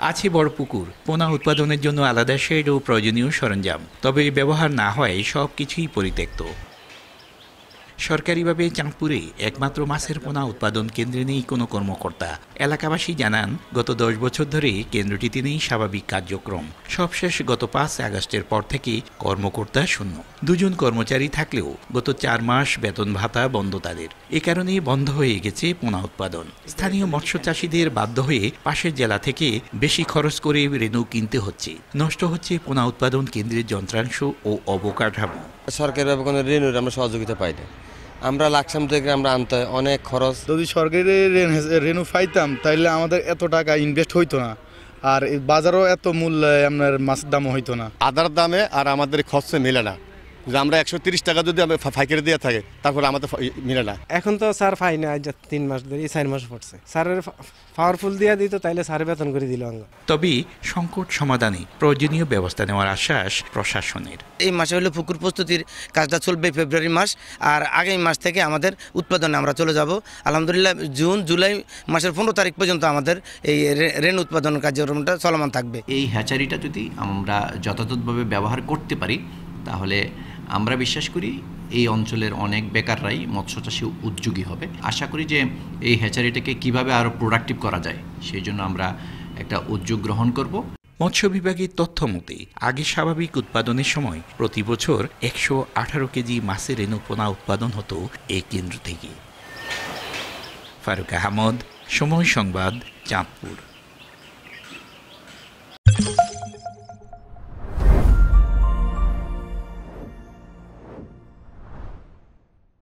আছে বড় পুকুর, পোনা উৎপাদনের জন্য আলাদা শেড ও প্রয়োজনীয় সরঞ্জাম, তবে ব্যবহার না হয় সব কিছুই পরিত্যক্ত। সরকারিভাবে চাঁদপুরে একমাত্র মাছের পোনা উৎপাদন কেন্দ্রে নেই কোনো কর্মকর্তা। এলাকাবাসী জানান, গত 10 বছর ধরে কেন্দ্রটিতে নেই স্বাভাবিক কার্যক্রম। সবশেষ গত 5 আগস্টের পর থেকে কর্মকর্তা শূন্য। 2 জন কর্মচারী থাকলেও গত 4 মাস বেতন ভাতা বন্ধ তাদের। এ কারণেই বন্ধ হয়ে গেছে পোনা উৎপাদন। স্থানীয় মৎস্য চাষিদের বাধ্য হয়ে পাশের জেলা থেকে বেশি খরচ করে রেনু কিনতে হচ্ছে। নষ্ট হচ্ছে পোনা উৎপাদন কেন্দ্রের যন্ত্রাংশ ও অবকাঠামো। সরকারিভাবে কোনো রেনুর আমরা সহযোগিতা পাই না। আমরা লাকসাম থেকে আমরা আনতে অনেক খরচ। যদি সরকারি রেনু পাইতাম তাইলে আমাদের এত টাকা ইনভেস্ট হইতো না, আর বাজারও এত মূল্যে আপনার মাছের দামও হইতো না। আদার দামে আর আমাদের খরচে মিলে না। যে আমরা 130 টাকা যদি আমি ফাইকারি দিয়ে থাকে, তারপরে আমাদের মিলে না। এখন তো স্যার পাই না, 3 মাস ধরে 4 মাস পড়ছে। স্যারের পাওয়ারফুল দিয়ে দিত তাইলে স্যার বেতন করে দিল। তবে সংকট সমাধানে প্রয়োজনীয় ব্যবস্থা নেওয়ার আশ্বাস প্রশাসনের। এই মাসে হলো পুকুর প্রস্তুতির কাজটা চলবে ফেব্রুয়ারি মাস, আর আগামী মাস থেকে আমাদের উৎপাদনে আমরা চলে যাব। আলহামদুলিল্লাহ জুন জুলাই মাসের 15 তারিখ পর্যন্ত আমাদের এই রেন উৎপাদন কার্যক্রমটা চলমান থাকবে। এই হ্যাচারিটা যদি আমরা যথাযথভাবে ব্যবহার করতে পারি, তাহলে আমরা বিশ্বাস করি এই অঞ্চলের অনেক বেকাররাই মৎস্যচাষী উদ্যোগী হবে। আশা করি যে এই হ্যাচারিটাকে কিভাবে আরও প্রোডাক্টিভ করা যায়, সেই জন্য আমরা একটা উদ্যোগ গ্রহণ করব। মৎস্য বিভাগের তথ্য মতে আগে স্বাভাবিক উৎপাদনের সময় প্রতি বছর 118 কেজি মাছের রেনু পোনা উৎপাদন হতো এই কেন্দ্র থেকে। ফারুক আহমদ, সময় সংবাদ, চাঁদপুর।